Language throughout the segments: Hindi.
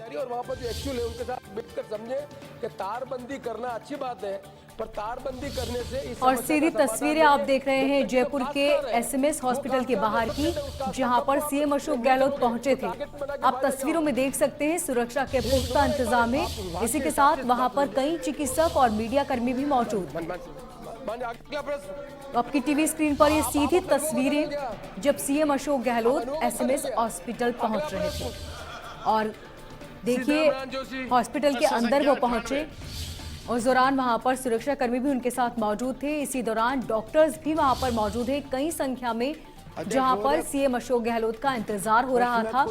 और वहाँ पर जो एक्चुअल है उनके साथ बैठकर समझे कि तारबंदी करना अच्छी बात है, पर तारबंदी करने से इस और सीधी तस्वीरें आप देख रहे हैं जयपुर के एसएमएस हॉस्पिटल के बाहर की, जहां पर सीएम अशोक गहलोत पहुंचे थे। आप तस्वीरों में देख सकते हैं सुरक्षा के पुख्ता इंतजाम है। इसी के साथ वहां पर कई चिकित्सक और मीडिया कर्मी भी मौजूद। आपकी टीवी स्क्रीन पर ये सीधी तस्वीरें जब CM Ashok Gehlot SMS hospital पहुंच रहे थे। और देखिए हॉस्पिटल के अंदर वो पहुंचे, उस दौरान वहां पर सुरक्षा कर्मी भी उनके साथ मौजूद थे। इसी दौरान डॉक्टर्स भी वहां पर मौजूद हैं कई संख्या में, जहां पर सीएम अशोक गहलोत का इंतजार हो रहा था।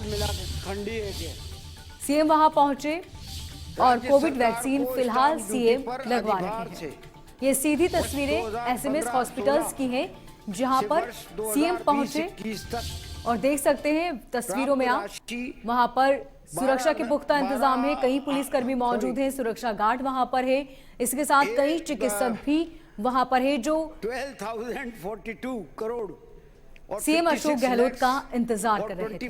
सीएम वहां पहुंचे और कोविड वैक्सीन फिलहाल सीएम लगवा रहे हैं। ये सीधी तस्वीरें एसएमएस हॉस्पिटल्स की हैं, जहां पर सीएम पहुंचे और देख सकते हैं तस्वीरों में आप, वहां पर सुरक्षा के पुख्ता इंतजाम है, कई पुलिसकर्मी मौजूद हैं, सुरक्षा गार्ड वहां पर है। इसके साथ कई चिकित्सक भी वहां पर है जो 12,042 करोड़ सीएम अशोक गहलोत का इंतजार कर रहे थे।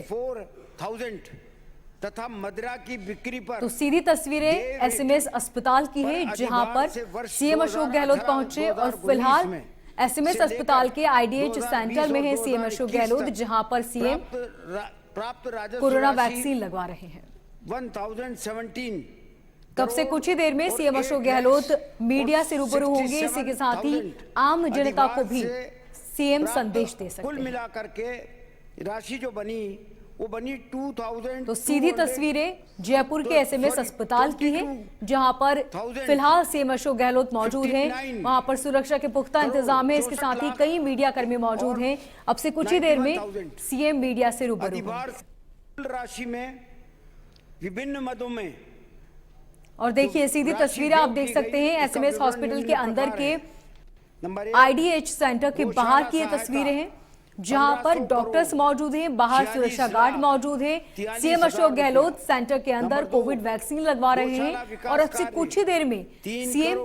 तथा मदिरा की बिक्री पर तो सीधी तस्वीरें एसएमएस अस्पताल की है, जहां पर सीएम अशोक गहलोत पहुंचे और फिलहाल एसएमएस अस्पताल के आईडीएच सेंटर में है सीएम अशोक गहलोत, जहां पर सीएम कोरोना वैक्सीन लगवा रहे हैं। 1017 तब से कुछ ही देर में सीएम अशोक गहलोत मीडिया से रूबरू होंगे। इसी के साथ ही आम जनता को भी सीएम संदेश दे सकते कुल हैं। मिलाकर के राशि जो बनी वो बनी 2000। तो सीधी तस्वीरें जयपुर के एसएमएस अस्पताल की है, जहां पर फिलहाल सीएम अशोक गहलोत मौजूद हैं। वहां पर सुरक्षा के पुख्ता इंतजाम है। इसके साथ ही कई मीडिया कर्मी मौजूद हैं। अब से कुछ ही देर में सीएम मीडिया से रूबरू होंगे। राशि में विभिन्न मदों में। और देखिए सीधी तस्वीरें आप देख सकते हैं एसएमएस हॉस्पिटल के अंदर के आईडीएच सेंटर के बाहर की ये तस्वीरें हैं, जहां पर डॉक्टर्स मौजूद हैं, बाहर सुरक्षा गार्ड मौजूद हैं। सीएम अशोक गहलोत सेंटर के अंदर कोविड वैक्सीन लगवा रहे हैं और अब से कुछ ही देर में सीएम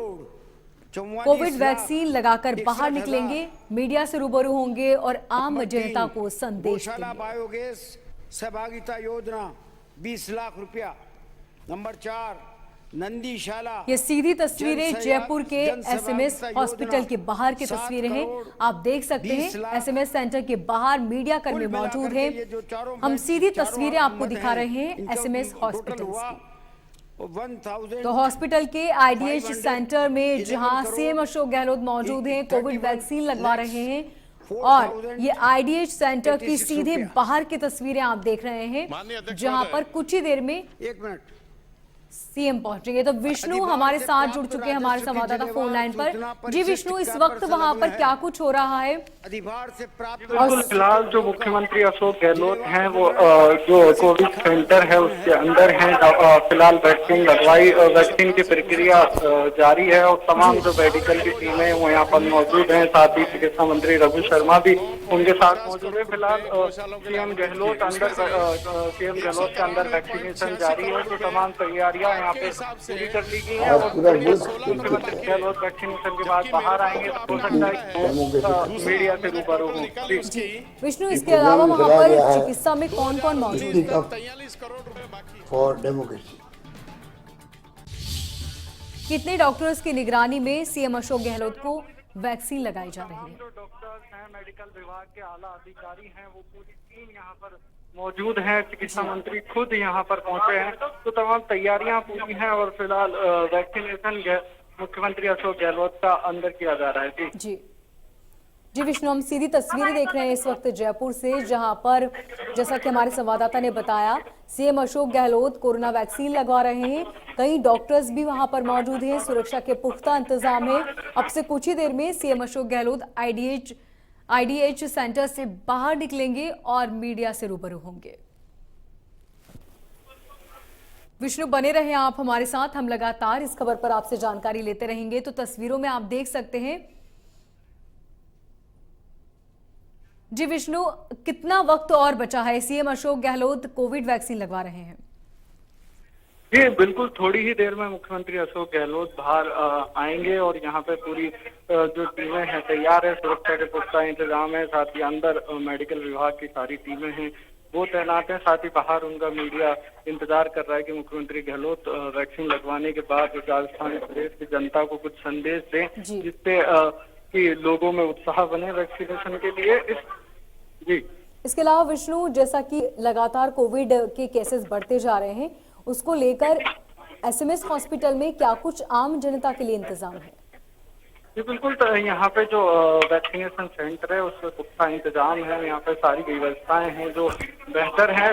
कोविड वैक्सीन लगाकर बाहर निकलेंगे, मीडिया से रूबरू होंगे और आम जनता को संदेश देंगे। बायोगैस सहभागिता योजना 20 लाख रुपया। नंबर 4 नंदीशाला। ये सीधी तस्वीरें जयपुर के एसएमएस हॉस्पिटल के बाहर की तस्वीरें हैं। आप देख सकते हैं एसएमएस सेंटर के बाहर मीडिया कर्मी मौजूद हैं। हम सीधी तस्वीरें आपको दिखा रहे हैं एसएमएस हॉस्पिटल की। तो हॉस्पिटल के आईडीएच सेंटर में जहां सीएम अशोक गहलोत मौजूद हैं, कोविड वैक्सीन लगवा रहे हैं। और ये आईडीएच सेंटर की सीधे बाहर की तस्वीरें आप देख रहे हैं, जहां पर कुछ ही देर में 1 मिनट सीएम पहुंचेंगे। तो विष्णु हमारे साथ जुड़ चुके हैं, हमारे संवाददाता फोन लाइन पर। जी विष्णु, इस वक्त वहां पर क्या कुछ हो रहा है? अधिभार से प्राप्त बिल्कुल, फिलहाल जो मुख्यमंत्री अशोक गहलोत हैं वो जो कोविड सेंटर है उसके अंदर हैं। फिलहाल वैक्सीन लगवाई, वैक्सीन की प्रक्रिया जारी है और तमाम जो मेडिकल की टीमें वो यहाँ पर मौजूद हैं। साथ ही चिकित्सा मंत्री रघु शर्मा भी उनके साथ मौजूद है। फिलहाल सीएम गहलोत के अंदर वैक्सीनेशन जारी है, तो तमाम तैयारियां यहाँ पे पूरी कर ली गई है। और मुख्यमंत्री गहलोत वैक्सीनेशन के बाद बाहर आएंगे तो हो सकता है मीडिया से रूबरू हो। विष्णु, इसके अलावा वहाँ पर चिकित्सा में कौन कौन मौजूद है? 43 करोड़ रुपए बाकी फॉर डेमोक्रेसी। कितने डॉक्टर्स की निगरानी में सीएम अशोक गहलोत को वैक्सीन लगाई जा रही है? जो डॉक्टर्स हैं, मेडिकल विभाग के आला अधिकारी हैं, वो पूरी टीम यहाँ पर मौजूद है। चिकित्सा मंत्री खुद यहाँ पर पहुंचे हैं, तो तमाम तैयारियां पूरी हैं और फिलहाल वैक्सीनेशन मुख्यमंत्री अशोक गहलोत का अंदर किया जा रहा है। जी विष्णु, हम सीधी तस्वीरें देख रहे हैं इस वक्त जयपुर से, जहां पर जैसा कि हमारे संवाददाता ने बताया CM Ashok Gehlot corona vaccine लगवा रहे हैं। कई डॉक्टर्स भी वहां पर मौजूद हैं, सुरक्षा के पुख्ता इंतजाम है। अब से कुछ ही देर में CM Ashok Gehlot IDH centre से बाहर निकलेंगे और मीडिया से रूबरू होंगे। विष्णु, बने रहे आप हमारे साथ, हम लगातार इस खबर पर आपसे जानकारी लेते रहेंगे। तो तस्वीरों में आप देख सकते हैं। जी विष्णु, कितना वक्त और बचा है? CM Ashok Gehlot Covid vaccine लगवा रहे हैं। जी बिल्कुल, थोड़ी ही देर में मुख्यमंत्री अशोक गहलोत बाहर आएंगे और यहाँ पे पूरी जो टीमें हैं तैयार है, सुरक्षा के पुख्ता इंतजाम है। साथ ही अंदर मेडिकल विभाग की सारी टीमें हैं वो तैनात हैं। साथ ही बाहर उनका मीडिया इंतजार कर रहा है कि मुख्यमंत्री गहलोत वैक्सीन लगवाने के बाद राजस्थान प्रदेश की जनता को कुछ संदेश दें, जी। जिससे कि लोगों में उत्साह बने वैक्सीनेशन के लिए। जी, इसके अलावा विष्णु, जैसा कि लगातार कोविड के केसेस बढ़ते जा रहे हैं, उसको लेकर एसएमएस हॉस्पिटल में क्या कुछ आम जनता के लिए इंतजाम है? जी बिल्कुल, तो यहाँ पे जो वैक्सीनेशन सेंटर है उसमें पुख्ता इंतजाम है। यहाँ पे सारी व्यवस्थाएं हैं जो बेहतर हैं।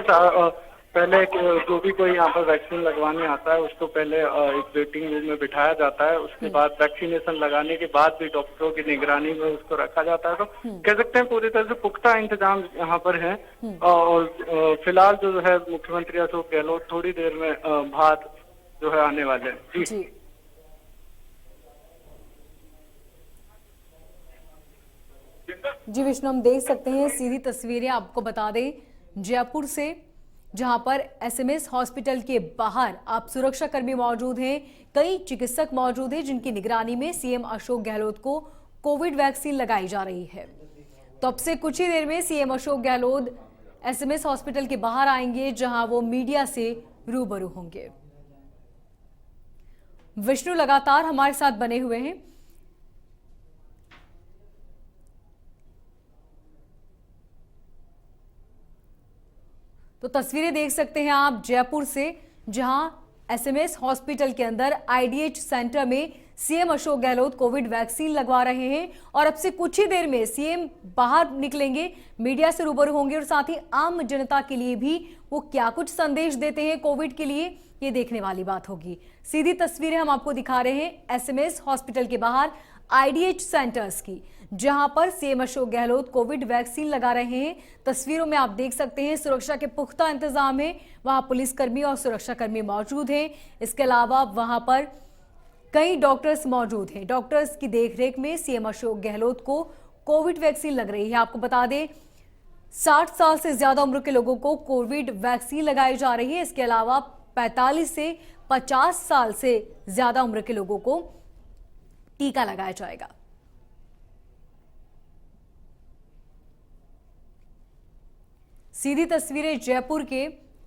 पहले जो भी कोई यहाँ पर वैक्सीन लगवाने आता है उसको पहले एक वेटिंग रूम में बिठाया जाता है। उसके बाद वैक्सीनेशन लगाने के बाद भी डॉक्टरों की निगरानी में उसको रखा जाता है। तो कह सकते हैं पूरी तरह से पुख्ता इंतजाम यहाँ पर है। और फिलहाल जो है मुख्यमंत्री अशोक गहलोत थोड़ी देर में भारत जो है आने वाले हैं। जी, जी विष्णु, हम देख सकते हैं सीधी तस्वीरें। आपको बता दें जयपुर से, जहां पर एसएमएस हॉस्पिटल के बाहर आप सुरक्षा कर्मी मौजूद हैं, कई चिकित्सक मौजूद हैं जिनकी निगरानी में सीएम अशोक गहलोत को कोविड वैक्सीन लगाई जा रही है। तो अब से कुछ ही देर में CM Ashok Gehlot SMS hospital के बाहर आएंगे, जहां वो मीडिया से रूबरू होंगे। विष्णु लगातार हमारे साथ बने हुए हैं। तो तस्वीरें देख सकते हैं आप जयपुर से, जहां एसएमएस हॉस्पिटल के अंदर आईडीएच सेंटर में CM Ashok Gehlot Covid vaccine लगवा रहे हैं। और अब से कुछ ही देर में सीएम बाहर निकलेंगे, मीडिया से रूबरू होंगे और साथ ही आम जनता के लिए भी वो क्या कुछ संदेश देते हैं कोविड के लिए, ये देखने वाली बात होगी। सीधी तस्वीरें हम आपको दिखा रहे हैं एसएमएस हॉस्पिटल के बाहर आईडीएच सेंटर्स की, जहां पर CM Ashok Gehlot Covid vaccine लगा रहे हैं। तस्वीरों में आप देख सकते हैं सुरक्षा के पुख्ता इंतजाम है, वहां पुलिसकर्मी और सुरक्षाकर्मी मौजूद हैं। इसके अलावा वहां पर कई डॉक्टर्स मौजूद हैं। डॉक्टर्स की देखरेख में सीएम अशोक गहलोत को कोविड वैक्सीन लग रही है। आपको बता दें 60 साल से ज्यादा उम्र के लोगों को कोविड वैक्सीन लगाई जा रही है। इसके अलावा 45 से 50 साल से ज्यादा उम्र के लोगों को टीका लगाया जाएगा। सीधी तस्वीरें जयपुर के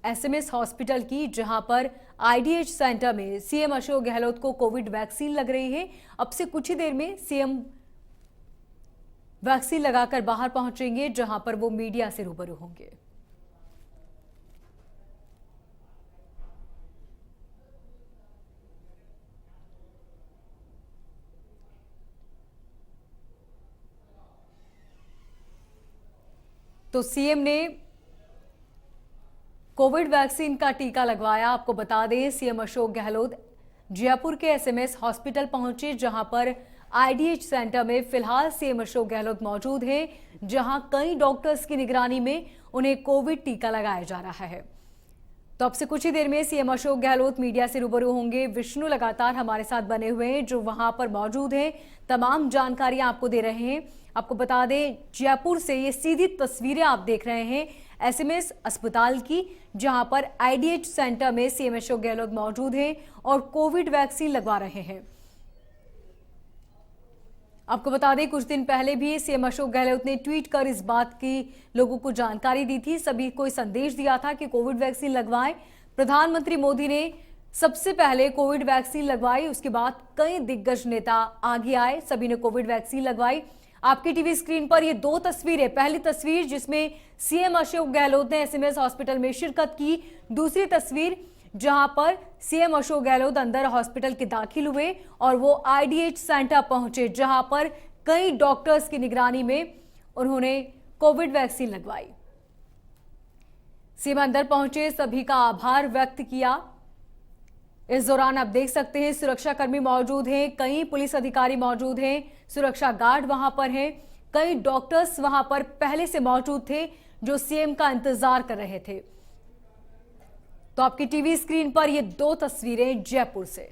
एसएमएस हॉस्पिटल की, जहां पर आईडीएच सेंटर में सीएम अशोक गहलोत को कोविड वैक्सीन लग रही है। अब से कुछ ही देर में सीएम वैक्सीन लगाकर बाहर पहुंचेंगे, जहां पर वो मीडिया से रूबरू होंगे। तो सीएम ने कोविड वैक्सीन का टीका लगवाया। आपको बता दें सीएम अशोक गहलोत जयपुर के एसएमएस हॉस्पिटल पहुंचे, जहां पर आईडीएच सेंटर में फिलहाल सीएम अशोक गहलोत मौजूद हैं, जहां कई डॉक्टर्स की निगरानी में उन्हें कोविड टीका लगाया जा रहा है। तो अब से कुछ ही देर में सीएम अशोक गहलोत मीडिया से रूबरू होंगे। विष्णु लगातार हमारे साथ बने हुए हैं, जो वहां पर मौजूद हैं, तमाम जानकारियां आपको दे रहे हैं। आपको बता दें जयपुर से ये सीधी तस्वीरें आप देख रहे हैं एसएमएस अस्पताल की, जहां पर आईडीएच सेंटर में सीएम अशोक गहलोत मौजूद हैं और कोविड वैक्सीन लगवा रहे हैं। आपको बता दें कुछ दिन पहले भी सीएम अशोक गहलोत ने ट्वीट कर इस बात की लोगों को जानकारी दी थी, सभी को संदेश दिया था कि कोविड वैक्सीन लगवाएं। प्रधानमंत्री मोदी ने सबसे पहले कोविड वैक्सीन लगवाई, उसके बाद कई दिग्गज नेता आगे आए, सभी ने कोविड वैक्सीन लगवाई। आपकी टीवी स्क्रीन पर ये दो तस्वीरें, पहली तस्वीर जिसमें सीएम अशोक गहलोत ने एसएमएस हॉस्पिटल में शिरकत की, दूसरी तस्वीर जहां पर सीएम अशोक गहलोत अंदर हॉस्पिटल के दाखिल हुए और वो आईडीएच सेंटर पहुंचे, जहां पर कई डॉक्टर्स की निगरानी में उन्होंने कोविड वैक्सीन लगवाई। सीएम अंदर पहुंचे, सभी का आभार व्यक्त किया। इस दौरान आप देख सकते हैं सुरक्षाकर्मी मौजूद हैं, कई पुलिस अधिकारी मौजूद हैं, सुरक्षा गार्ड वहां पर हैं, कई डॉक्टर्स वहां पर पहले से मौजूद थे जो सीएम का इंतजार कर रहे थे। तो आपकी टीवी स्क्रीन पर ये दो तस्वीरें जयपुर से।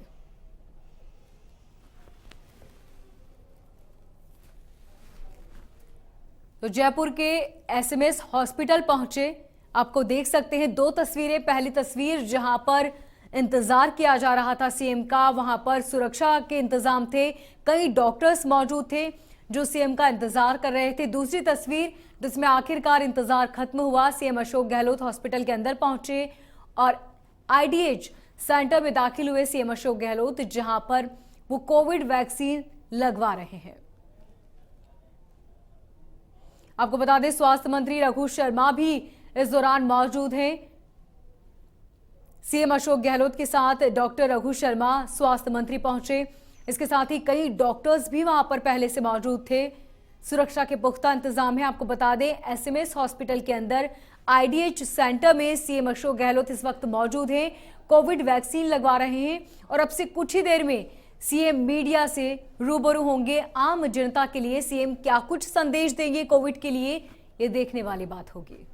तो जयपुर के एसएमएस हॉस्पिटल पहुंचे, आपको देख सकते हैं दो तस्वीरें। पहली तस्वीर जहां पर इंतजार किया जा रहा था सीएम का, वहां पर सुरक्षा के इंतजाम थे, कई डॉक्टर्स मौजूद थे जो सीएम का इंतजार कर रहे थे। दूसरी तस्वीर जिसमें आखिरकार इंतजार खत्म हुआ, सीएम अशोक गहलोत हॉस्पिटल के अंदर पहुंचे और आईडीएच सेंटर में दाखिल हुए सीएम अशोक गहलोत, जहां पर वो कोविड वैक्सीन लगवा रहे हैं। आपको बता दें, स्वास्थ्य मंत्री रघु शर्मा भी इस दौरान मौजूद हैं। सीएम अशोक गहलोत के साथ डॉक्टर रघु शर्मा स्वास्थ्य मंत्री पहुंचे। इसके साथ ही कई डॉक्टर्स भी वहां पर पहले से मौजूद थे। सुरक्षा के पुख्ता इंतजाम है। आपको बता दें, एसएमएस हॉस्पिटल के अंदर आईडीएच सेंटर में सीएम अशोक गहलोत इस वक्त मौजूद हैं, कोविड वैक्सीन लगवा रहे हैं और अब से कुछ ही देर में सीएम मीडिया से रूबरू होंगे। आम जनता के लिए सीएम क्या कुछ संदेश देंगे कोविड के लिए, ये देखने वाली बात होगी।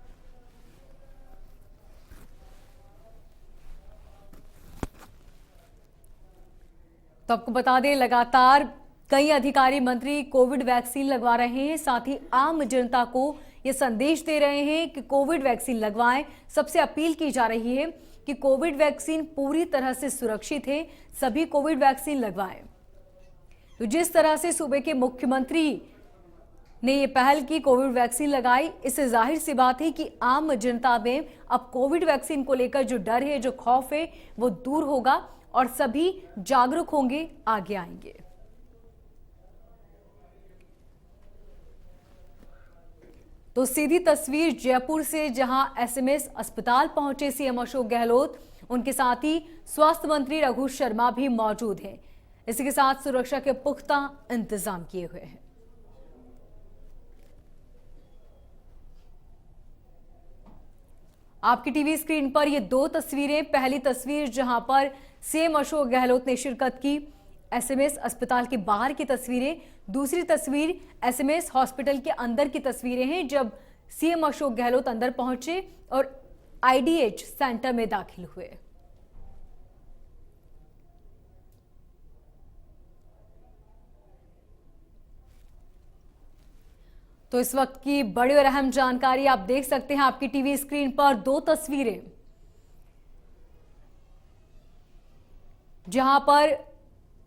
तो आपको बता दें, लगातार कई अधिकारी मंत्री कोविड वैक्सीन लगवा रहे हैं, साथ ही आम जनता को ये संदेश दे रहे हैं कि कोविड वैक्सीन लगवाएं। सबसे अपील की जा रही है कि कोविड वैक्सीन पूरी तरह से सुरक्षित है, सभी कोविड वैक्सीन लगवाएं। तो जिस तरह से सूबे के मुख्यमंत्री ने ये पहल की, कोविड वैक्सीन लगाई, इससे जाहिर सी बात है कि आम जनता में अब कोविड वैक्सीन को लेकर जो डर है, जो खौफ है, वो दूर होगा और सभी जागरूक होंगे, आगे आएंगे। तो सीधी तस्वीर जयपुर से, जहां एसएमएस अस्पताल पहुंचे सीएम अशोक गहलोत, उनके साथ ही स्वास्थ्य मंत्री रघु शर्मा भी मौजूद हैं। इसी के साथ सुरक्षा के पुख्ता इंतजाम किए हुए हैं। आपकी टीवी स्क्रीन पर ये दो तस्वीरें, पहली तस्वीर जहां पर सीएम अशोक गहलोत ने शिरकत की, एसएमएस अस्पताल के बाहर की तस्वीरें। दूसरी तस्वीर एसएमएस हॉस्पिटल के अंदर की तस्वीरें हैं, जब सीएम अशोक गहलोत अंदर पहुंचे और आईडीएच सेंटर में दाखिल हुए। तो इस वक्त की बड़ी और अहम जानकारी आप देख सकते हैं आपकी टीवी स्क्रीन पर, दो तस्वीरें जहां पर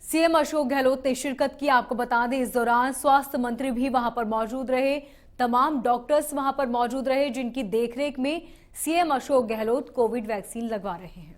सीएम अशोक गहलोत ने शिरकत की। आपको बता दें, इस दौरान स्वास्थ्य मंत्री भी वहां पर मौजूद रहे, तमाम डॉक्टर्स वहां पर मौजूद रहे, जिनकी देखरेख में CM Ashok Gehlot Covid vaccine लगवा रहे हैं।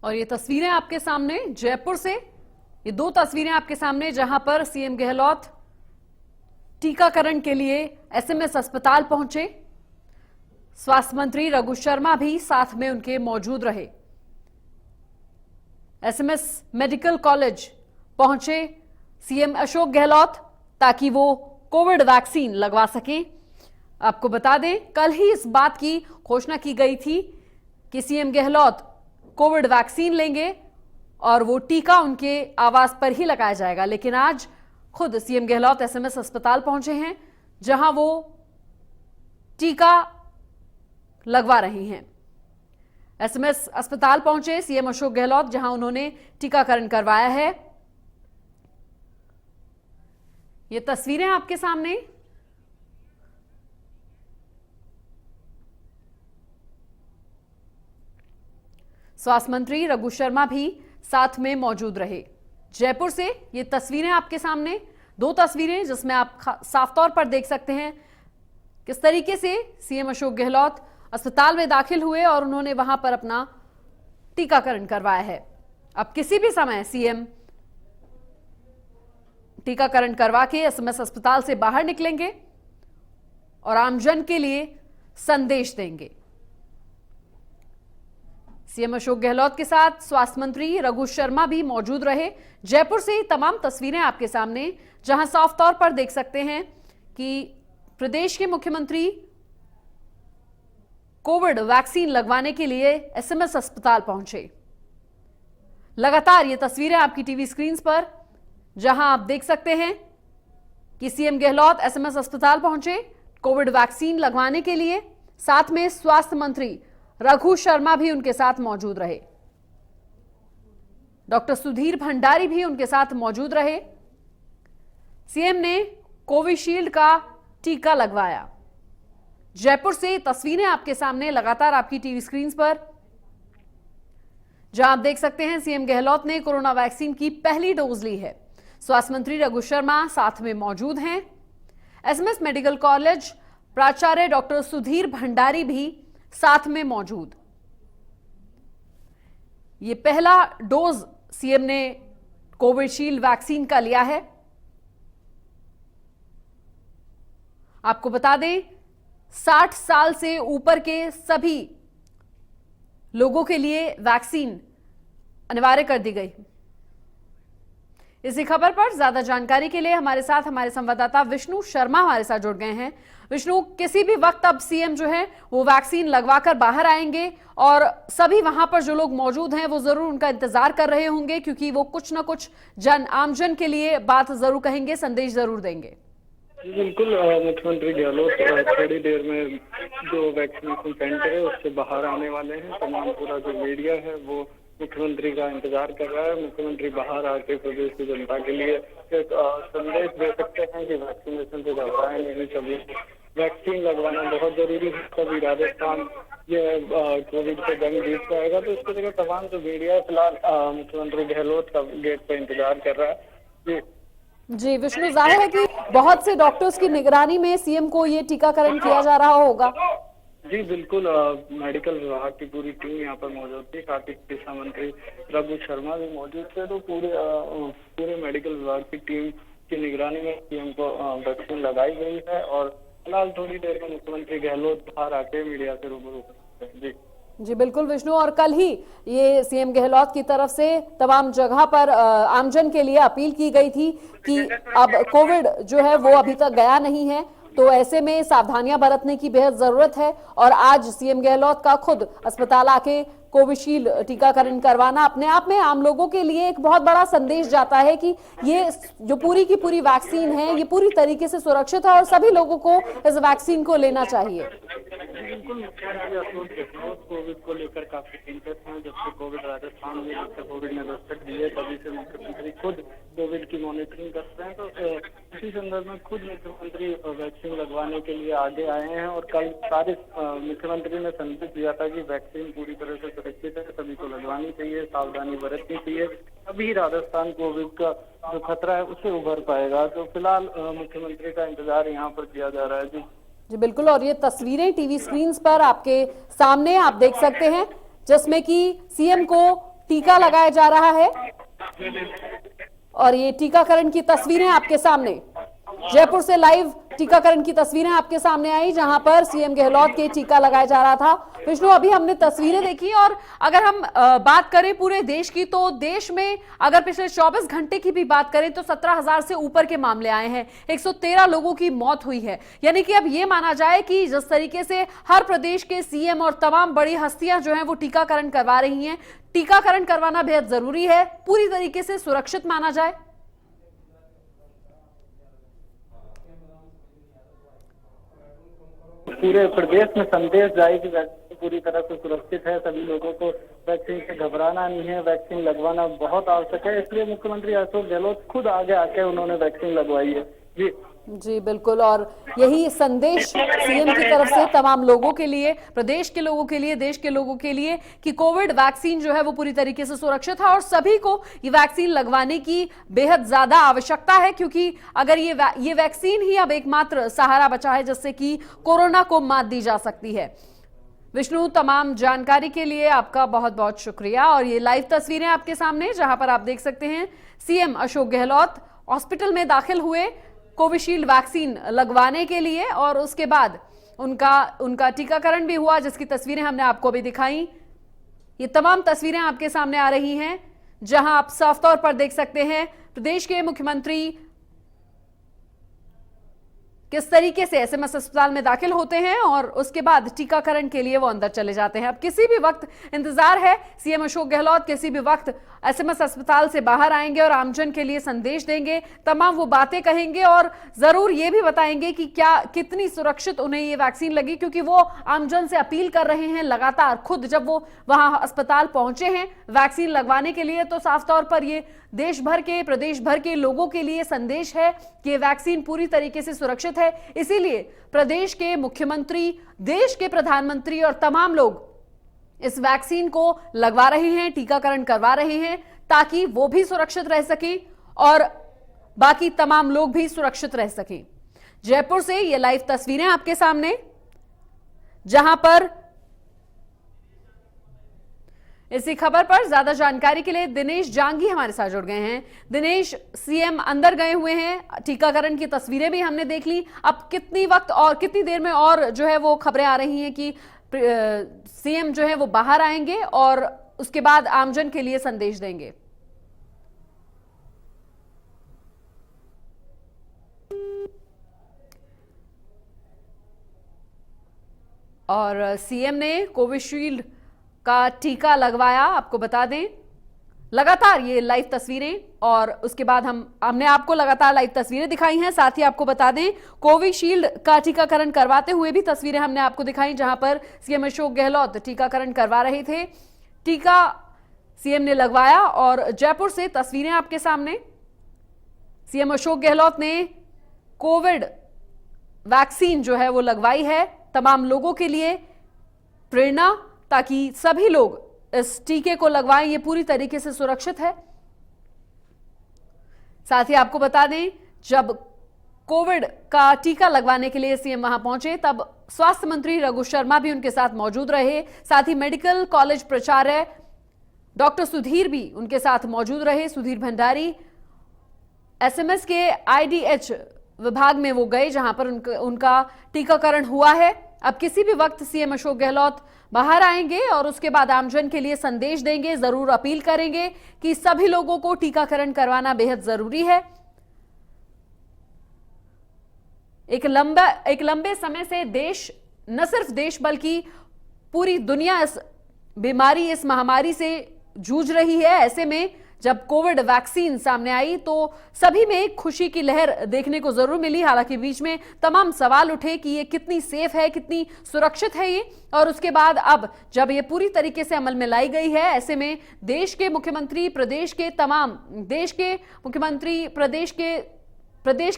और ये तस्वीरें आपके सामने जयपुर से, ये दो तस्वीरें आपके सामने जहां पर सीएम गहलोत टीकाकरण के लिए एसएमएस अस्पताल पहुंचे। स्वास्थ्य मंत्री रघु शर्मा भी साथ में उनके मौजूद रहे। एसएमएस मेडिकल कॉलेज पहुंचे सीएम अशोक गहलोत ताकि वो कोविड वैक्सीन लगवा सकें। आपको बता दें, कल ही इस बात की घोषणा की गई थी कि सीएम गहलोत कोविड वैक्सीन लेंगे और वो टीका उनके आवास पर ही लगाया जाएगा, लेकिन आज खुद सीएम गहलोत एसएमएस अस्पताल पहुंचे हैं, जहां वो टीका लगवा रहे हैं। एसएमएस अस्पताल पहुंचे सीएम अशोक गहलोत, जहां उन्होंने टीकाकरण करवाया है। ये तस्वीरें आपके सामने, स्वास्थ्य मंत्री रघु शर्मा भी साथ में मौजूद रहे। जयपुर से ये तस्वीरें आपके सामने, दो तस्वीरें जिसमें आप साफ तौर पर देख सकते हैं किस तरीके से सीएम अशोक गहलोत अस्पताल में दाखिल हुए और उन्होंने वहां पर अपना टीकाकरण करवाया है। अब किसी भी समय सीएम टीकाकरण करवा के एसएमएस अस्पताल से बाहर निकलेंगे और आमजन के लिए संदेश देंगे। सीएम अशोक गहलोत के साथ स्वास्थ्य मंत्री रघु शर्मा भी मौजूद रहे। जयपुर से तमाम तस्वीरें आपके सामने, जहां साफ तौर पर देख सकते हैं कि प्रदेश के मुख्यमंत्री कोविड वैक्सीन लगवाने के लिए एसएमएस अस्पताल पहुंचे। लगातार ये तस्वीरें आपकी टीवी स्क्रीन पर, जहां आप देख सकते हैं कि सीएम गहलोत एसएमएस अस्पताल पहुंचे कोविड वैक्सीन लगवाने के लिए। साथ में स्वास्थ्य मंत्री रघु शर्मा भी उनके साथ मौजूद रहे, डॉक्टर सुधीर भंडारी भी उनके साथ मौजूद रहे। सीएम ने कोविशील्ड का टीका लगवाया। जयपुर से तस्वीरें आपके सामने लगातार आपकी टीवी स्क्रीन पर, जहां आप देख सकते हैं सीएम गहलोत ने कोरोना वैक्सीन की पहली डोज ली है। स्वास्थ्य मंत्री रघु शर्मा साथ में मौजूद हैं। एसएमएस मेडिकल कॉलेज प्राचार्य डॉक्टर सुधीर भंडारी भी साथ में मौजूद। ये पहला डोज सीएम ने कोविशील्ड वैक्सीन का लिया है। आपको बता दें 60 साल से ऊपर के सभी लोगों के लिए वैक्सीन अनिवार्य कर दी गई। इसी खबर पर ज्यादा जानकारी के लिए हमारे साथ हमारे संवाददाता विष्णु शर्मा हमारे साथ जुड़ गए हैं। विष्णु, किसी भी वक्त अब सीएम जो है वो वैक्सीन लगवाकर बाहर आएंगे और सभी वहां पर जो लोग मौजूद हैं वो जरूर उनका इंतजार कर रहे होंगे, क्योंकि वो कुछ ना कुछ आमजन के लिए बात जरूर कहेंगे, संदेश जरूर देंगे। बिल्कुल, मुख्यमंत्री गहलोत थोड़ी देर में जो वैक्सीनेशन सेंटर है उससे बाहर आने वाले हैं। तमाम पूरा जो मीडिया है वो मुख्यमंत्री का इंतजार कर रहा है। मुख्यमंत्री बाहर आके प्रदेश की जनता के लिए एक संदेश दे सकते हैं कि वैक्सीनेशन से घबराएं नहीं, सभी वैक्सीन लगवाना बहुत जरूरी है। तभी राजस्थान ये कोविड से जंग जीत पाएगा। तो इसको लेकर तमाम जो मीडिया है फिलहाल मुख्यमंत्री गहलोत का गेट पर इंतजार कर रहा है। जी विष्णु, जाहिर है कि बहुत से डॉक्टर्स की निगरानी में सीएम को ये टीकाकरण किया जा रहा होगा। जी बिल्कुल, मेडिकल विभाग की पूरी टीम यहाँ पर मौजूद थी, साथ ही चिकित्सा मंत्री रघु शर्मा भी मौजूद थे। तो पूरे मेडिकल विभाग की टीम की निगरानी में सीएम को वैक्सीन लगाई गई है और फिलहाल थोड़ी देर में मुख्यमंत्री गहलोत बाहर आके मीडिया से रूबरू। जी बिल्कुल विष्णु, और कल ही ये सीएम गहलोत की तरफ से तमाम जगह पर आमजन के लिए अपील की गई थी कि अब कोविड जो है वो अभी तक गया नहीं है, तो ऐसे में सावधानियां बरतने की बेहद जरूरत है। और आज सीएम गहलोत का खुद अस्पताल आके कोविशील्ड टीकाकरण करवाना अपने आप में आम लोगों के लिए एक बहुत बड़ा संदेश जाता है कि ये जो पूरी की पूरी वैक्सीन है ये पूरी तरीके से सुरक्षित है और सभी लोगों को इस वैक्सीन को लेना चाहिए। बिल्कुल, मुख्यमंत्री अशोक गहलोत कोविड को लेकर काफी चिंतित हैं। जब से कोविड राजस्थान में जब से कोविड ने दस्तक दी है तभी से मुख्यमंत्री खुद कोविड की मॉनिटरिंग करते हैं। तो इसी संदर्भ में खुद मुख्यमंत्री वैक्सीन लगवाने के लिए आगे आए हैं और कल सारे मुख्यमंत्री ने संदेश दिया था कि वैक्सीन पूरी तरह से सुरक्षित है, सभी को लगवानी चाहिए, सावधानी बरतनी चाहिए, तभी राजस्थान कोविड का जो खतरा है उससे उभर पाएगा। तो फिलहाल मुख्यमंत्री का इंतजार यहाँ पर किया जा रहा है। जी बिल्कुल, और ये तस्वीरें टीवी स्क्रीन पर आपके सामने आप देख सकते हैं जिसमें कि सीएम को टीका लगाया जा रहा है और ये टीकाकरण की तस्वीरें आपके सामने, जयपुर से लाइव टीकाकरण की तस्वीरें आपके सामने आई जहां पर सीएम गहलोत के टीका लगाया जा रहा था। विष्णु, अभी हमने तस्वीरें देखी और अगर हम बात करें पूरे देश की, तो देश में अगर पिछले 24 घंटे की भी बात करें तो 17,000 से ऊपर के मामले आए हैं, 113 लोगों की मौत हुई है। यानी कि अब ये माना जाए कि जिस तरीके से हर प्रदेश के सीएम और तमाम बड़ी हस्तियां जो हैं वो टीकाकरण करवा रही हैं, टीकाकरण करवाना बेहद जरूरी है, पूरी तरीके से सुरक्षित माना जाए। पूरे प्रदेश में संदेश जाए कि वैक्सीन पूरी तरह से सुरक्षित है, सभी लोगों को वैक्सीन से घबराना नहीं है, वैक्सीन लगवाना बहुत आवश्यक है। इसलिए मुख्यमंत्री अशोक गहलोत खुद आगे आके उन्होंने वैक्सीन लगवाई है। जी बिल्कुल, और यही संदेश सीएम की तरफ से तमाम लोगों के लिए, प्रदेश के लोगों के लिए, देश के लोगों के लिए कि कोविड वैक्सीन जो है वो पूरी तरीके से सुरक्षित है और सभी को ये वैक्सीन लगवाने की बेहद ज्यादा आवश्यकता है, क्योंकि अगर ये वैक्सीन ही अब एकमात्र सहारा बचा है जिससे कि कोरोना को मात दी जा सकती है। विष्णु, तमाम जानकारी के लिए आपका बहुत बहुत शुक्रिया। और ये लाइव तस्वीरें आपके सामने, जहां पर आप देख सकते हैं सीएम अशोक गहलोत हॉस्पिटल में दाखिल हुए कोविशील्ड वैक्सीन लगवाने के लिए और उसके बाद उनका टीकाकरण भी हुआ, जिसकी तस्वीरें हमने आपको अभी दिखाई। ये तमाम तस्वीरें आपके सामने आ रही हैं, जहां आप साफ तौर पर देख सकते हैं प्रदेश के मुख्यमंत्री किस तरीके से एसएमएस अस्पताल में दाखिल होते हैं और उसके बाद टीकाकरण के लिए वो अंदर चले जाते हैं। अब किसी भी वक्त इंतजार है, सीएम अशोक गहलोत किसी भी वक्त एसएमएस अस्पताल से बाहर आएंगे और आमजन के लिए संदेश देंगे, तमाम वो बातें कहेंगे और जरूर ये भी बताएंगे कि कितनी सुरक्षित उन्हें ये वैक्सीन लगी, क्योंकि वो आमजन से अपील कर रहे हैं लगातार। खुद जब वो वहां अस्पताल पहुंचे हैं वैक्सीन लगवाने के लिए, तो साफ तौर पर ये देश भर के, प्रदेश भर के लोगों के लिए संदेश है कि वैक्सीन पूरी तरीके से सुरक्षित है। इसीलिए प्रदेश के मुख्यमंत्री, देश के प्रधानमंत्री और तमाम लोग इस वैक्सीन को लगवा रहे हैं, टीकाकरण करवा रहे हैं, ताकि वो भी सुरक्षित रह सके और बाकी तमाम लोग भी सुरक्षित रह सकें। जयपुर से ये लाइव तस्वीरें आपके सामने, जहां पर इसी खबर पर ज्यादा जानकारी के लिए दिनेश जांगी हमारे साथ जुड़ गए हैं। दिनेश, सीएम अंदर गए हुए हैं, टीकाकरण की तस्वीरें भी हमने देख ली। अब कितनी वक्त और कितनी देर में और जो है वो खबरें आ रही हैं कि सीएम जो है वो बाहर आएंगे और उसके बाद आमजन के लिए संदेश देंगे? और सीएम ने कोविशील्ड का टीका लगवाया, आपको बता दें। लगातार ये लाइव तस्वीरें और उसके बाद हमने आपको लगातार लाइव तस्वीरें दिखाई हैं। साथ ही आपको बता दें कोविशील्ड का टीकाकरण करवाते हुए भी तस्वीरें हमने आपको दिखाई, जहां पर सीएम अशोक गहलोत टीकाकरण करवा रहे थे। टीका सीएम ने लगवाया और जयपुर से तस्वीरें आपके सामने। सीएम अशोक गहलोत ने कोविड वैक्सीन जो है वो लगवाई है, तमाम लोगों के लिए प्रेरणा, ताकि सभी लोग इस टीके को लगवाएं। ये पूरी तरीके से सुरक्षित है। साथ ही आपको बता दें जब कोविड का टीका लगवाने के लिए सीएम वहां पहुंचे तब स्वास्थ्य मंत्री रघु शर्मा भी उनके साथ मौजूद रहे। साथ ही मेडिकल कॉलेज प्राचार्य डॉक्टर सुधीर भी उनके साथ मौजूद रहे, सुधीर भंडारी। एसएमएस के आईडीएच विभाग में वो गए जहां पर उनका टीकाकरण हुआ है। अब किसी भी वक्त सीएम अशोक गहलोत बाहर आएंगे और उसके बाद आमजन के लिए संदेश देंगे, जरूर अपील करेंगे कि सभी लोगों को टीकाकरण करवाना बेहद जरूरी है। एक लंबे समय से देश, न सिर्फ देश बल्कि पूरी दुनिया इस बीमारी, इस महामारी से जूझ रही है। ऐसे में जब कोविड वैक्सीन सामने आई तो सभी में एक खुशी की लहर देखने को जरूर मिली। हालांकि बीच में तमाम सवाल उठे कि ये कितनी सेफ है, कितनी सुरक्षित है ये, और उसके बाद अब जब ये पूरी तरीके से अमल में लाई गई है, ऐसे में देश के मुख्यमंत्री, प्रदेश के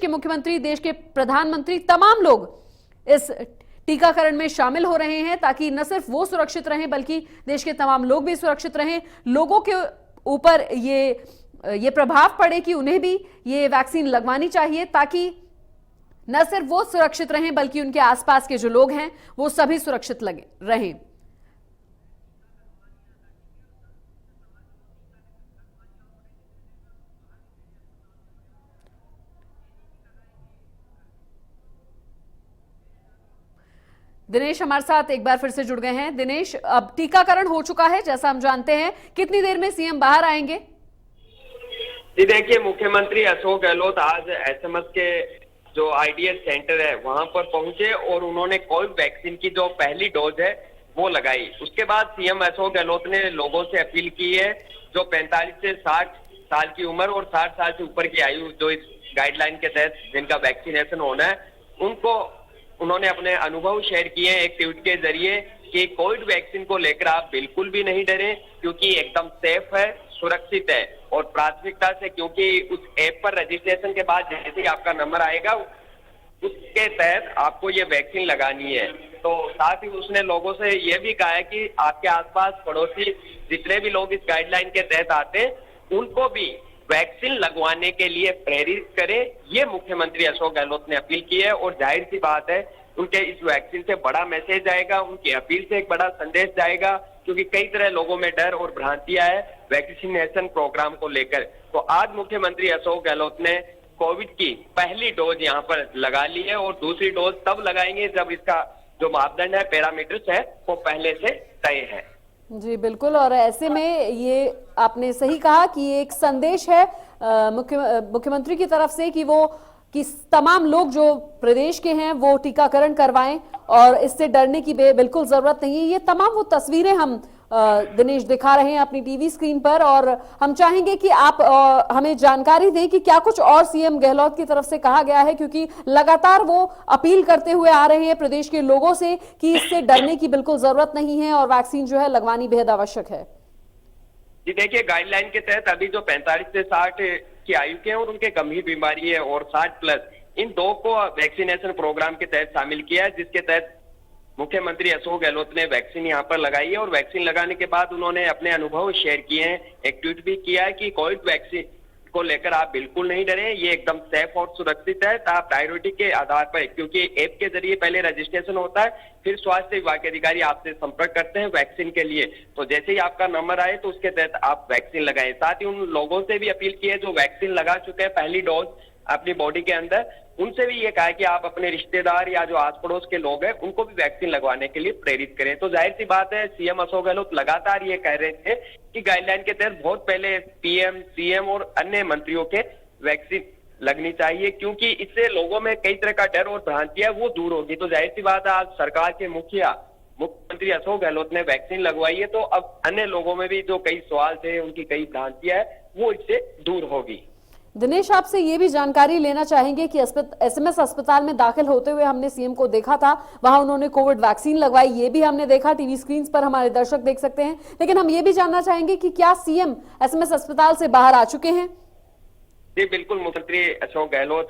मुख्यमंत्री, देश के प्रधानमंत्री, तमाम लोग इस टीकाकरण में शामिल हो रहे हैं, ताकि न सिर्फ वो सुरक्षित रहें बल्कि देश के तमाम लोग भी सुरक्षित रहें। लोगों के ऊपर ये प्रभाव पड़े कि उन्हें भी ये वैक्सीन लगवानी चाहिए, ताकि न सिर्फ वो सुरक्षित रहें बल्कि उनके आसपास के जो लोग हैं वो सभी सुरक्षित रहें। दिनेश हमारे साथ एक बार फिर से जुड़ गए हैं। दिनेश, अब टीकाकरण हो चुका है जैसा हम जानते हैं, कितनी देर में सीएम बाहर आएंगे? जी देखिए, मुख्यमंत्री अशोक गहलोत आज एसएमएस के जो आईडीएच सेंटर है वहां पर पहुंचे और उन्होंने कोविड वैक्सीन की जो पहली डोज है वो लगाई। उसके बाद सीएम अशोक गहलोत ने लोगों से अपील की है जो 45 से 60 साल की उम्र और 60 साल से ऊपर की आयु जो इस गाइडलाइन के तहत जिनका वैक्सीनेशन होना है, उनको उन्होंने अपने अनुभव शेयर किए हैं एक ट्वीट के जरिए कि कोविड वैक्सीन को लेकर आप बिल्कुल भी नहीं डरें, क्योंकि एकदम सेफ है, सुरक्षित है। और प्राथमिकता से, क्योंकि उस ऐप पर रजिस्ट्रेशन के बाद जैसे ही आपका नंबर आएगा उसके तहत आपको ये वैक्सीन लगानी है। तो साथ ही उसने लोगों से ये भी कहा है कि आपके आसपास पड़ोसी जितने भी लोग इस गाइडलाइन के तहत आते हैं उनको भी वैक्सीन लगवाने के लिए प्रेरित करें। ये मुख्यमंत्री अशोक गहलोत ने अपील की है और जाहिर सी बात है उनके इस वैक्सीन से बड़ा मैसेज आएगा, उनकी अपील से एक बड़ा संदेश जाएगा, क्योंकि कई तरह लोगों में डर और भ्रांतियां है वैक्सीनेशन प्रोग्राम को लेकर। तो आज मुख्यमंत्री अशोक गहलोत ने कोविड की पहली डोज यहाँ पर लगा ली है और दूसरी डोज तब लगाएंगे जब इसका जो मापदंड है, पैरामीटर्स है, वो पहले से तय है। जी बिल्कुल, और ऐसे में ये आपने सही कहा कि ये एक संदेश है मुख्यमंत्री की तरफ से कि तमाम लोग जो प्रदेश के हैं वो टीकाकरण करवाएं और इससे डरने की बिल्कुल जरूरत नहीं है। ये तमाम वो तस्वीरें हम दिनेश दिखा रहे हैं अपनी टीवी स्क्रीन पर, और हम चाहेंगे कि आप हमें जानकारी दें कि क्या कुछ और सीएम गहलोत की तरफ से कहा गया है, क्योंकि लगातार वो अपील करते हुए आ रहे हैं प्रदेश के लोगों से कि इससे डरने की बिल्कुल जरूरत नहीं है और वैक्सीन जो है लगवानी बेहद आवश्यक है। जी देखिए, गाइडलाइन के तहत अभी जो 45 से 60 की आयु के हैं और उनके गंभीर बीमारी है और 60 प्लस, इन दो को वैक्सीनेशन प्रोग्राम के तहत शामिल किया है, जिसके तहत मुख्यमंत्री अशोक गहलोत ने वैक्सीन यहाँ पर लगाई है। और वैक्सीन लगाने के बाद उन्होंने अपने अनुभव शेयर किए हैं, एक ट्वीट भी किया है कि कोविड वैक्सीन को लेकर आप बिल्कुल नहीं डरें, ये एकदम सेफ और सुरक्षित है। आप प्रायोरिटी के आधार पर, क्योंकि ऐप के जरिए पहले रजिस्ट्रेशन होता है, फिर स्वास्थ्य विभाग के अधिकारी आपसे संपर्क करते हैं वैक्सीन के लिए। तो जैसे ही आपका नंबर आए तो उसके तहत आप वैक्सीन लगाएं। साथ ही उन लोगों से भी अपील की है जो वैक्सीन लगा चुके हैं पहली डोज अपनी बॉडी के अंदर, उनसे भी ये कहा है कि आप अपने रिश्तेदार या जो आस पड़ोस के लोग हैं उनको भी वैक्सीन लगवाने के लिए प्रेरित करें। तो जाहिर सी बात है, सीएम अशोक गहलोत लगातार ये कह रहे थे कि गाइडलाइन के तहत बहुत पहले पीएम, सीएम और अन्य मंत्रियों के वैक्सीन लगनी चाहिए, क्योंकि इससे लोगों में कई तरह का डर और भ्रांति है वो दूर होगी। तो जाहिर सी बात है, आज सरकार के मुख्यमंत्री अशोक गहलोत ने वैक्सीन लगवाई है, तो अब अन्य लोगों में भी जो कई सवाल थे, उनकी कई भ्रांतियां है, वो इससे दूर होगी। दिनेश, आपसे ये भी जानकारी लेना चाहेंगे कि एसएमएस अस्पताल में दाखिल होते हुए हमने सीएम को देखा था, वहां उन्होंने कोविड वैक्सीन लगवाई, ये भी हमने देखा, टीवी स्क्रीन पर हमारे दर्शक देख सकते हैं। लेकिन हम ये भी जानना चाहेंगे कि क्या सीएम एसएमएस अस्पताल से बाहर आ चुके हैं? जी बिल्कुल, मुख्यमंत्री अशोक गहलोत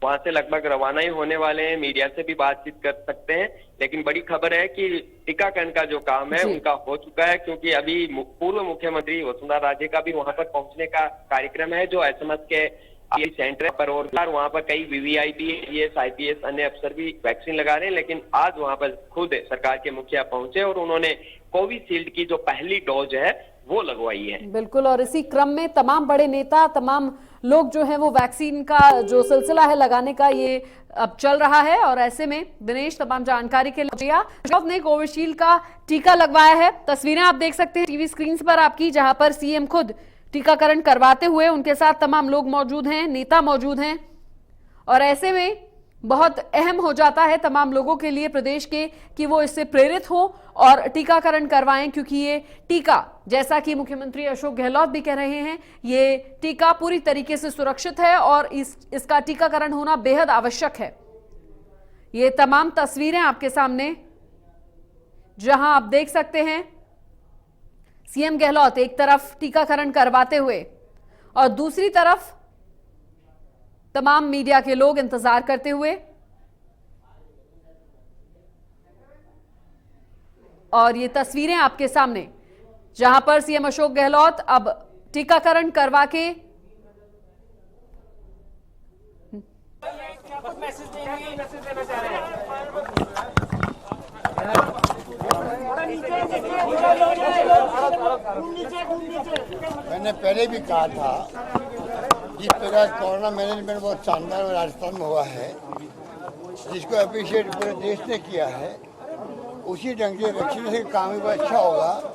वहां से लगभग रवाना ही होने वाले हैं, मीडिया से भी बातचीत कर सकते हैं। लेकिन बड़ी खबर है कि टीकाकरण का जो काम है उनका हो चुका है, क्योंकि अभी पूर्व मुख्यमंत्री वसुंधरा राजे का भी वहां पर पहुंचने का कार्यक्रम है, जो एसएमएस के सेंटर पर, और वहां पर कई वीवीआईपी, आईएएस, आईपीएस अन्य अफसर भी वैक्सीन लगा रहे हैं। लेकिन आज वहां पर खुद सरकार के मुखिया पहुंचे और उन्होंने कोविशील्ड की जो पहली डोज है वो लगवाई है। बिल्कुल, और इसी क्रम में तमाम बड़े नेता, तमाम लोग जो हैं वो वैक्सीन का जो सिलसिला है लगाने का, ये अब चल रहा है। और ऐसे में दिनेश, तमाम जानकारी के लिए ने कोविशील्ड का टीका लगवाया है। तस्वीरें आप देख सकते हैं टीवी स्क्रीन पर आपकी, जहां पर सीएम खुद टीकाकरण करवाते हुए, उनके साथ तमाम लोग मौजूद हैं, नेता मौजूद हैं। और ऐसे में बहुत अहम हो जाता है तमाम लोगों के लिए प्रदेश के कि वो इससे प्रेरित हो और टीकाकरण करवाएं, क्योंकि ये टीका, जैसा कि मुख्यमंत्री अशोक गहलोत भी कह रहे हैं, ये टीका पूरी तरीके से सुरक्षित है और इसका टीकाकरण होना बेहद आवश्यक है। ये तमाम तस्वीरें आपके सामने, जहां आप देख सकते हैं सीएम गहलोत एक तरफ टीकाकरण करवाते हुए और दूसरी तरफ तमाम मीडिया के लोग इंतजार करते हुए। और ये तस्वीरें आपके सामने, जहां पर सीएम अशोक गहलोत अब टीकाकरण करवा के मैंने पहले भी कहा था, जिस प्रकार कोरोना मैनेजमेंट बहुत शानदार राजस्थान में हुआ है, जिसको अप्रिशिएट पूरे देश ने किया है, उसी ढंग से वैक्सीनेशन का काम भी बहुत अच्छा होगा,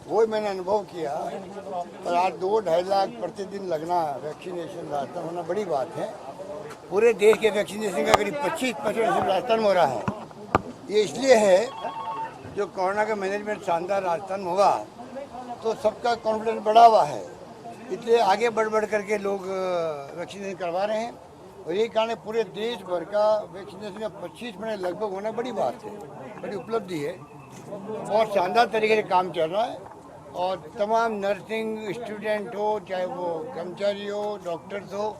वो मैंने अनुभव किया। और आज 2-2.5 लाख प्रतिदिन लगना वैक्सीनेशन राजस्थान होना बड़ी बात है। पूरे देश के वैक्सीनेशन का करीब 25% राजस्थान में हो रहा है। ये इसलिए है, जो कोरोना का मैनेजमेंट शानदार राजस्थान में हुआ तो सबका कॉन्फिडेंस बढ़ा हुआ है, इसलिए आगे बढ़ करके लोग वैक्सीनेशन करवा रहे हैं। और यही कारण है, पूरे देश भर का वैक्सीनेशन का 25% लगभग होना बड़ी बात है, बड़ी उपलब्धि है। बहुत शानदार तरीके से काम चल रहा है और तमाम नर्सिंग स्टूडेंट हो, चाहे वो कर्मचारी हो, डॉक्टर्स हो,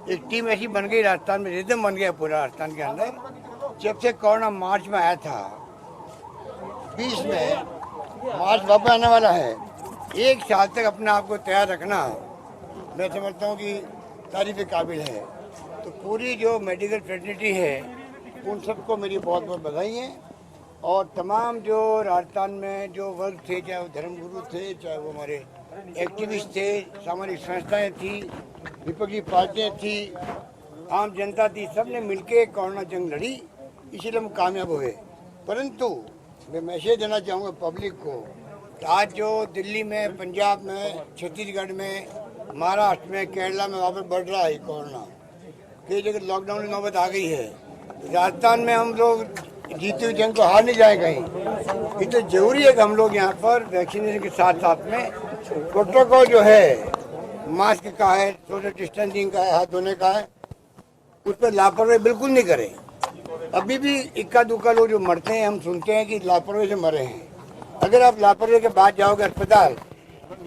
एक टीम ऐसी बन गई राजस्थान में, रिदम बन गया पूरा राजस्थान के अंदर। जब से कोरोना मार्च में आया था, 20 में मार्च वापस आने वाला है, 1 साल तक अपने आप को तैयार रखना मैं समझता हूँ कि तारीफ के काबिल है। तो पूरी जो मेडिकल फ्रेटर्निटी है उन सबको मेरी बहुत बहुत बधाई है। और तमाम जो राजस्थान में जो वर्ग थे, चाहे वो धर्मगुरु थे, चाहे वो हमारे एक्टिविस्ट थे, सामाजिक संस्थाएं थी, विपक्षी पार्टियां थी, आम जनता थी, सब ने मिलकर कोरोना जंग लड़ी, इसीलिए हम कामयाब हुए। परंतु मैं मैसेज देना चाहूँगा पब्लिक को कि आज जो दिल्ली में, पंजाब में, छत्तीसगढ़ में, महाराष्ट्र में, केरला में वापस बढ़ रहा है कोरोना, कई जगह लॉकडाउन की नौबत आ गई है। राजस्थान में हम लोग जीती हुई जंग को हार नहीं जाए कहीं। ये तो जरूरी है कि हम लोग यहाँ पर वैक्सीनेशन के साथ साथ में प्रोटोकॉल जो है, मास्क का है, सोशल डिस्टेंसिंग का है, हाथ धोने का है, उस पर लापरवाही बिल्कुल नहीं करें। अभी भी इक्का दुक्का लोग जो मरते हैं, हम सुनते हैं कि लापरवाही से मरे हैं। अगर आप लापरवाही के बाद जाओगे अस्पताल,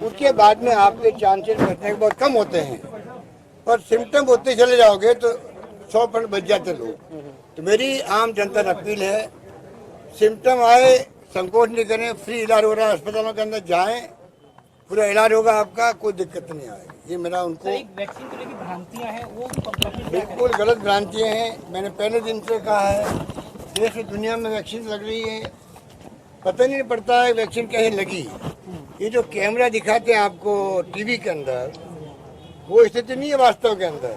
उसके बाद में आपके चांसेस बचने के बहुत कम होते हैं, और सिम्टम होते चले जाओगे तो 100% बच जाते लोग। तो मेरी आम जनता से अपील है, सिम्टम आए संकोच नहीं करें, फ्री इलाज हो रहा है, अस्पतालों के अंदर जाएं, पूरा इलाज होगा आपका, कोई दिक्कत नहीं आएगी। ये मेरा उनको वैक्सीन को लेकर भ्रांतियां हैं, वो बिल्कुल गलत भ्रांतियां हैं। मैंने पहले दिन से कहा है, देश और दुनिया में वैक्सीन लग रही है, पता नहीं पड़ता है वैक्सीन कहीं लगी। ये जो कैमरा दिखाते हैं आपको टीवी के अंदर, वो स्थिति नहीं है वास्तव के अंदर।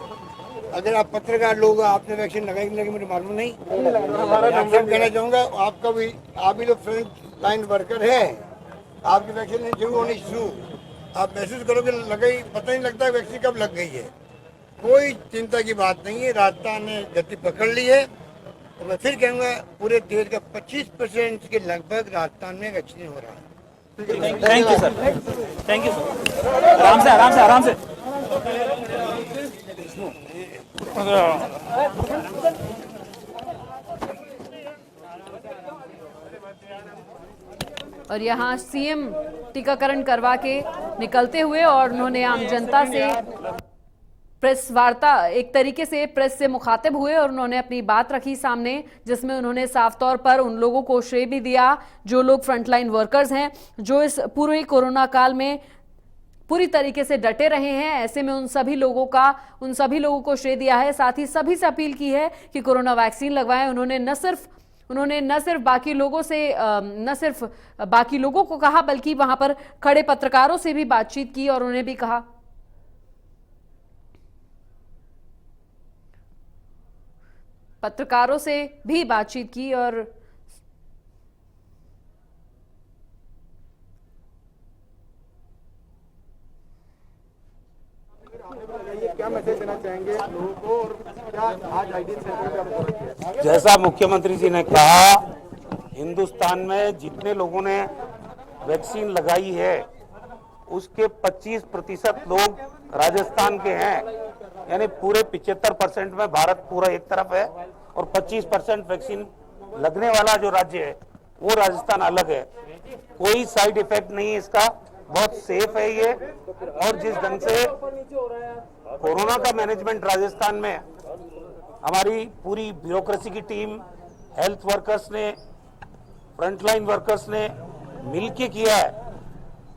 अगर आप पत्रकार लोग, आपने वैक्सीन लगाई कि नहीं मुझे मालूम नहीं, आपसे कहना चाहूँगा, आपका भी, आप भी तो फ्रंट लाइन वर्कर है, आपकी वैक्सीन नहीं शुरू होनी शुरू, आप महसूस करोगे लगाई, पता नहीं लगता वैक्सीन कब लग गई है। कोई चिंता की बात नहीं है, राजस्थान ने गति पकड़ ली है। तो मैं फिर कहूँगा, पूरे देश का 25% के लगभग राजस्थान में वैक्सीन हो रहा है। Thank you sir, thank you sir. आराम से, आराम से, आराम से। और यहाँ सीएम टीकाकरण करवा के निकलते हुए और उन्होंने आम जनता से प्रेस वार्ता, एक तरीके से प्रेस से मुखातिब हुए और उन्होंने अपनी बात रखी सामने, जिसमें उन्होंने साफ तौर पर उन लोगों को श्रेय भी दिया जो लोग फ्रंटलाइन वर्कर्स हैं, जो इस पूरे कोरोना काल में पूरी तरीके से डटे रहे हैं। ऐसे में उन सभी लोगों को श्रेय दिया है। साथ ही सभी से अपील की है कि कोरोना वैक्सीन लगवाएं। उन्होंने न सिर्फ बाकी लोगों को कहा, बल्कि वहां पर खड़े पत्रकारों से भी बातचीत की और उन्हें भी कहा, पत्रकारों से भी बातचीत की और क्या मैसेज देना चाहेंगे लोगों को, और क्या आज आईडीएस सेंटर पे? जैसा मुख्यमंत्री जी ने कहा, हिंदुस्तान में जितने लोगों ने वैक्सीन लगाई है उसके 25% लोग राजस्थान के हैं, यानी पूरे 75% में भारत पूरा एक तरफ है और 25% वैक्सीन लगने वाला जो राज्य है वो राजस्थान अलग है। कोई साइड इफेक्ट नहीं है इसका, बहुत सेफ है ये। और जिस ढंग से कोरोना का मैनेजमेंट राजस्थान में हमारी पूरी ब्यूरोक्रेसी की टीम, हेल्थ वर्कर्स ने, फ्रंटलाइन वर्कर्स ने मिलके किया है,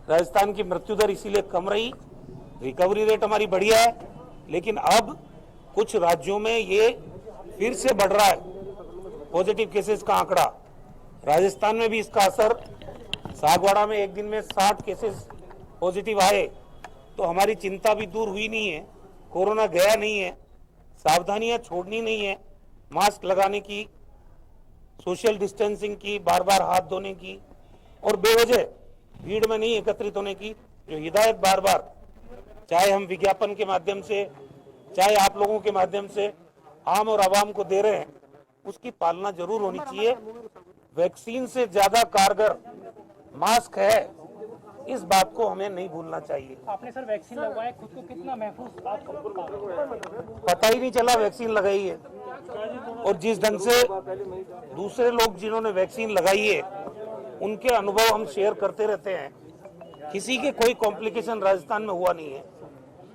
राजस्थान की मृत्यु दर इसीलिए कम रही, रिकवरी रेट हमारी बढ़िया है। लेकिन अब कुछ राज्यों में ये फिर से बढ़ रहा है पॉजिटिव केसेस का आंकड़ा। राजस्थान में भी इसका असर, सागवाड़ा में एक दिन में 60 केसेस पॉजिटिव आए, तो हमारी चिंता भी दूर हुई नहीं है। कोरोना गया नहीं है, सावधानियां छोड़नी नहीं है, मास्क लगाने की, सोशल डिस्टेंसिंग की, बार बार हाथ धोने की, और बेवजह भीड़ में नहीं एकत्रित होने की जो हिदायत बार बार, चाहे हम विज्ञापन के माध्यम से, चाहे आप लोगों के माध्यम से आम और आवाम को दे रहे हैं, उसकी पालना जरूर होनी चाहिए। वैक्सीन से ज्यादा कारगर मास्क है, इस बात को हमें नहीं भूलना चाहिए। आपने सर वैक्सीन लगवाया, खुद को कितना महफूज पता ही नहीं चला वैक्सीन लगाई है। और जिस ढंग से दूसरे लोग जिन्होंने वैक्सीन लगाई है उनके अनुभव हम शेयर करते रहते हैं, किसी के कोई कॉम्प्लिकेशन राजस्थान में हुआ नहीं है।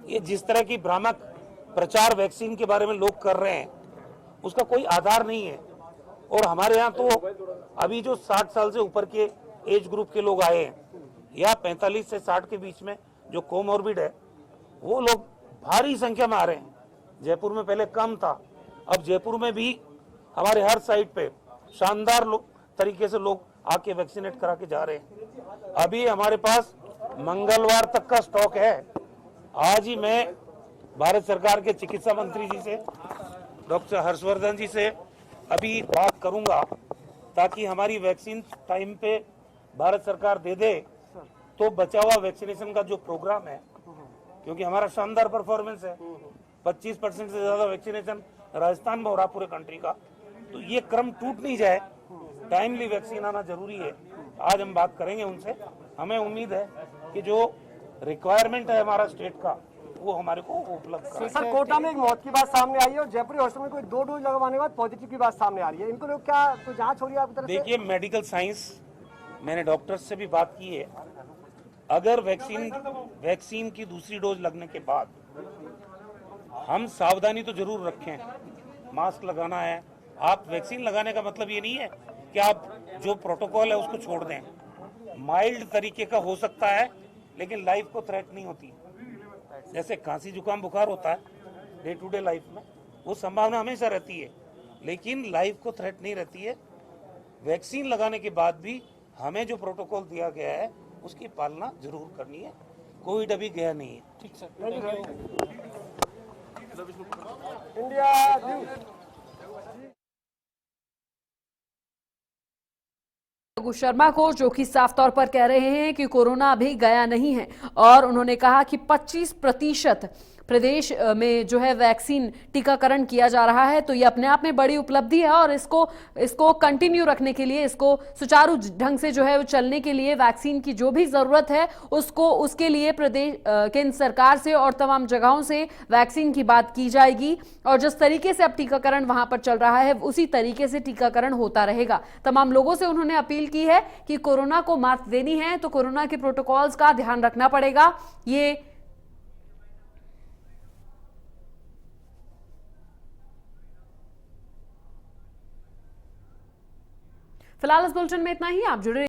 ये जिस तरह की भ्रामक प्रचार वैक्सीन के बारे में लोग कर रहे हैं उसका कोई आधार नहीं है। और हमारे यहाँ तो अभी जो 60 साल से ऊपर के एज ग्रुप के लोग आए हैं या 45 से 60 के बीच में जो कोमॉर्बिड है वो लोग भारी संख्या में आ रहे हैं। जयपुर में पहले कम था, अब जयपुर में भी हमारे हर साइड पे शानदार तरीके से लोग आके वैक्सीनेट करा के जा रहे हैं। अभी हमारे पास मंगलवार तक का स्टॉक है। आज ही मैं भारत सरकार के चिकित्सा मंत्री जी से, डॉक्टर हर्षवर्धन जी से अभी बात करूंगा ताकि हमारी वैक्सीन टाइम पे भारत सरकार दे दे तो बचा हुआ वैक्सीनेशन का जो प्रोग्राम है, क्योंकि हमारा शानदार परफॉर्मेंस है, 25% से ज्यादा वैक्सीनेशन राजस्थान में हो रहा पूरे कंट्री का, तो ये क्रम टूट नहीं जाए, टाइमली वैक्सीन आना जरूरी है। आज हम बात करेंगे उनसे। हमें उम्मीद है कि जो रिक्वायरमेंट है हमारा स्टेट का वो हमारे को उपलब्ध कराएं। सर, कोटा में एक मौत की बात सामने आई है और जयपुर हॉस्पिटल में कोई 2 डोज लगवाने के बाद पॉजिटिव की बात सामने आ रही है। इनको लोग क्या कोई जांच हो रही है आपकी तरफ से? देखिए, मेडिकल साइंस, मैंने डॉक्टर्स से भी बात की है, अगर वैक्सीन की दूसरी डोज लगने के बाद हम सावधानी तो जरूर रखें, मास्क लगाना है। आप वैक्सीन लगाने का मतलब ये नहीं है कि आप जो प्रोटोकॉल है उसको छोड़ दें। माइल्ड तरीके का हो सकता है लेकिन लाइफ को थ्रेट नहीं होती। जैसे खांसी जुकाम बुखार होता है डे टू डे लाइफ में, वो संभावना हमेशा रहती है लेकिन लाइफ को थ्रेट नहीं रहती है। वैक्सीन लगाने के बाद भी हमें जो प्रोटोकॉल दिया गया है उसकी पालना जरूर करनी है। कोविड अभी गया नहीं है। ठीक sir, India news. Raghu Sharma को, जो कि साफ तौर पर कह रहे हैं कि कोरोना अभी गया नहीं है, और उन्होंने कहा कि 25% प्रदेश में जो है वैक्सीन टीकाकरण किया जा रहा है, तो ये अपने आप में बड़ी उपलब्धि है और इसको कंटिन्यू रखने के लिए, इसको सुचारू ढंग से जो है वो चलने के लिए वैक्सीन की जो भी जरूरत है उसके लिए प्रदेश केंद्र सरकार से और तमाम जगहों से वैक्सीन की बात की जाएगी। और जिस तरीके से अब टीकाकरण वहां पर चल रहा है उसी तरीके से टीकाकरण होता रहेगा। तमाम लोगों से उन्होंने अपील की है कि कोरोना को मात देनी है तो कोरोना के प्रोटोकॉल्स का ध्यान रखना पड़ेगा। ये फिलहाल इस बुलेटिन में इतना ही। आप जुड़े